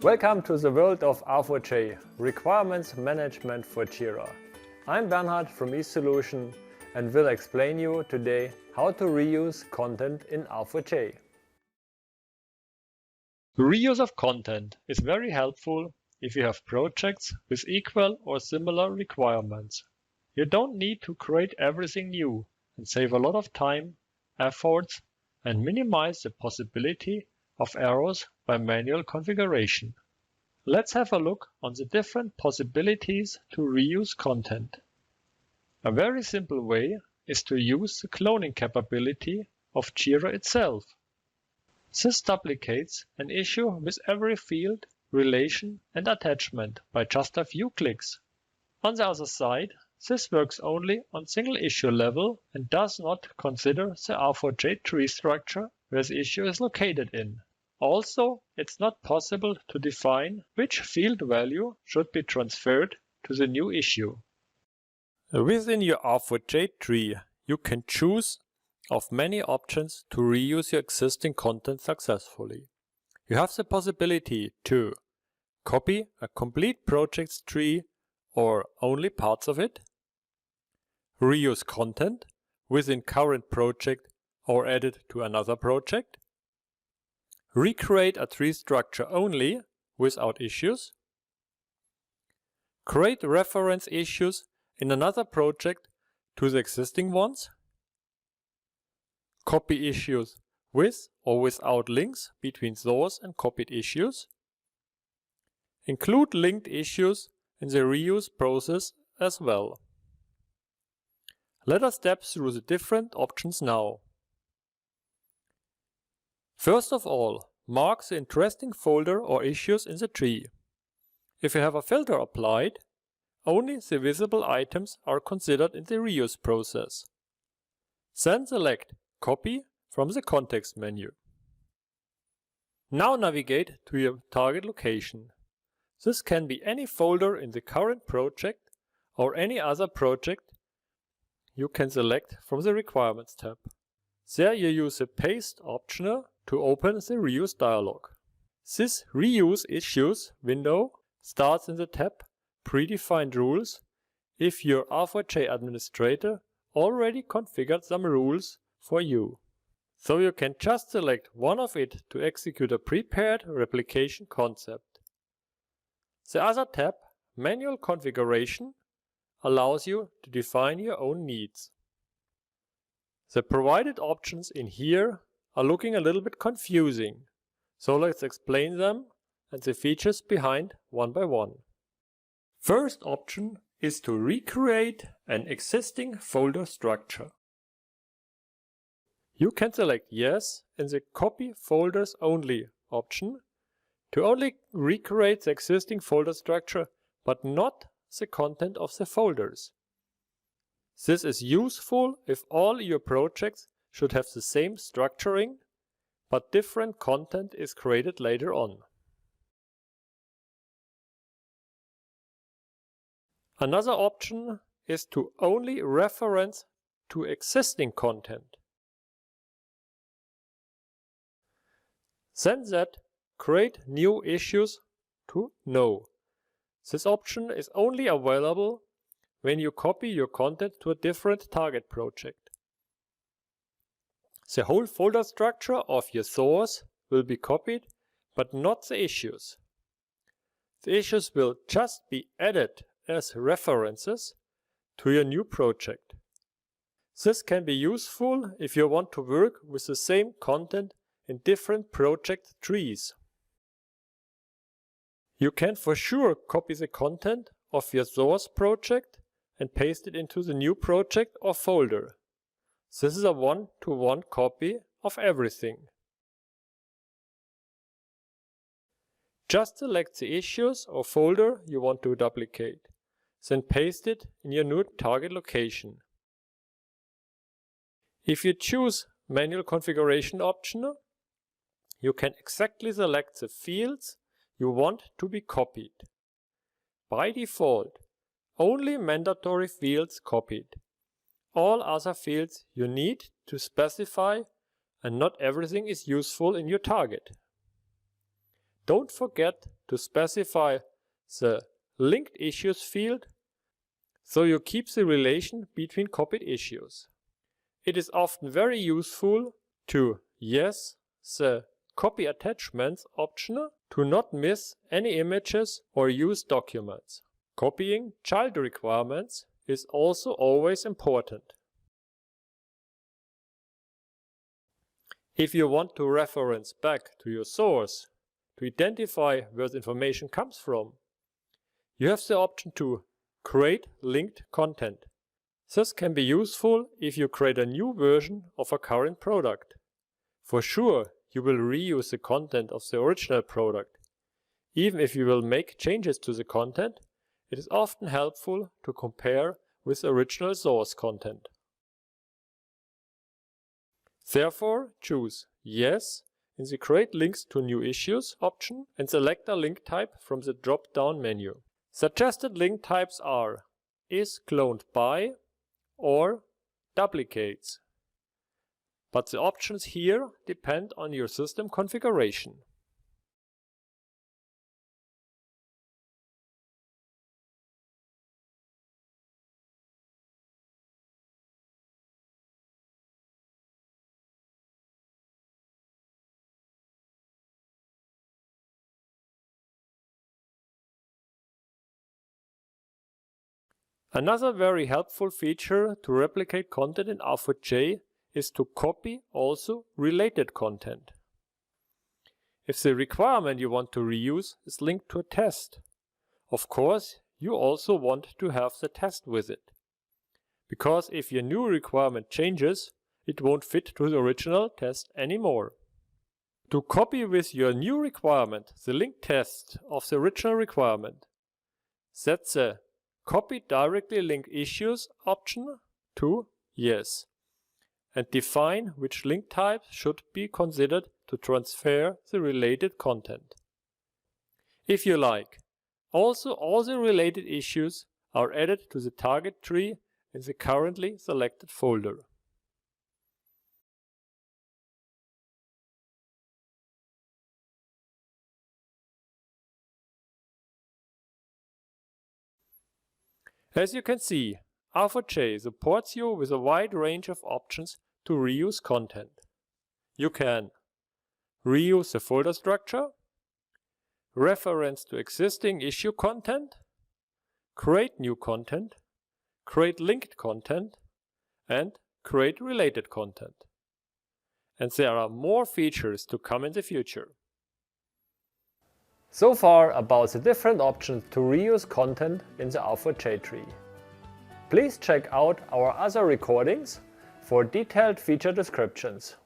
Welcome to the world of R4J, Requirements Management for Jira. I'm Bernhard from easeSolutions and will explain you today how to reuse content in R4J. The reuse of content is very helpful if you have projects with equal or similar requirements. You don't need to create everything new and save a lot of time, efforts, and minimize the possibility of errors by manual configuration. Let's have a look on the different possibilities to reuse content. A very simple way is to use the cloning capability of Jira itself. This duplicates an issue with every field, relation, and attachment by just a few clicks. On the other side, this works only on single issue level and does not consider the R4J tree structure where the issue is located in. Also, it's not possible to define which field value should be transferred to the new issue. Within your R4J tree, you can choose of many options to reuse your existing content successfully. You have the possibility to copy a complete project's tree or only parts of it, reuse content within current project or add it to another project, recreate a tree structure only without issues, create reference issues in another project to the existing ones, copy issues with or without links between those and copied issues, include linked issues in the reuse process as well. Let us step through the different options now. First of all, mark the interesting folder or issues in the tree. If you have a filter applied, only the visible items are considered in the reuse process. Then select Copy from the context menu. Now navigate to your target location. This can be any folder in the current project or any other project you can select from the Requirements tab. There you use the Paste option to open the Reuse dialog. This Reuse Issues window starts in the tab Predefined Rules if your R4J administrator already configured some rules for you. So you can just select one of it to execute a prepared replication concept. The other tab, Manual Configuration, allows you to define your own needs. The provided options in here are looking a little bit confusing, so let's explain them and the features behind one by one. First option is to recreate an existing folder structure. You can select Yes in the Copy Folders Only option to only recreate the existing folder structure, but not the content of the folders. This is useful if all your projects should have the same structuring, but different content is created later on. Another option is to only reference to existing content. Then set Create New Issues to No. This option is only available when you copy your content to a different target project. The whole folder structure of your source will be copied, but not the issues. The issues will just be added as references to your new project. This can be useful if you want to work with the same content in different project trees. You can for sure copy the content of your source project and paste it into the new project or folder. This is a one-to-one copy of everything. Just select the issues or folder you want to duplicate, then paste it in your new target location. If you choose Manual Configuration option, you can exactly select the fields you want to be copied. By default, only mandatory fields copied. All other fields you need to specify, and not everything is useful in your target. don't forget to specify the linked issues field so you keep the relation between copied issues. It is often very useful to yes the copy attachments option to not miss any images or use documents. Copying child requirements is also always important. If you want to reference back to your source to identify where the information comes from, you have the option to create linked content. This can be useful if you create a new version of a current product. For sure, you will reuse the content of the original product. Even if you will make changes to the content, it is often helpful to compare with original source content. Therefore, choose Yes in the Create Links to New Issues option and select a link type from the drop-down menu. Suggested link types are is cloned by or duplicates, but the options here depend on your system configuration. Another very helpful feature to replicate content in R4J is to copy also related content. If the requirement you want to reuse is linked to a test, of course you also want to have the test with it. Because if your new requirement changes, it won't fit to the original test anymore. To copy with your new requirement the linked test of the original requirement, set the Copy directly linked issues option to Yes, and define which link type should be considered to transfer the related content. If you like, also all the related issues are added to the target tree in the currently selected folder. As you can see, R4J supports you with a wide range of options to reuse content. You can reuse the folder structure, reference to existing issue content, create new content, create linked content, and create related content. And there are more features to come in the future. So far about the different options to reuse content in the R4J tree. Please check out our other recordings for detailed feature descriptions.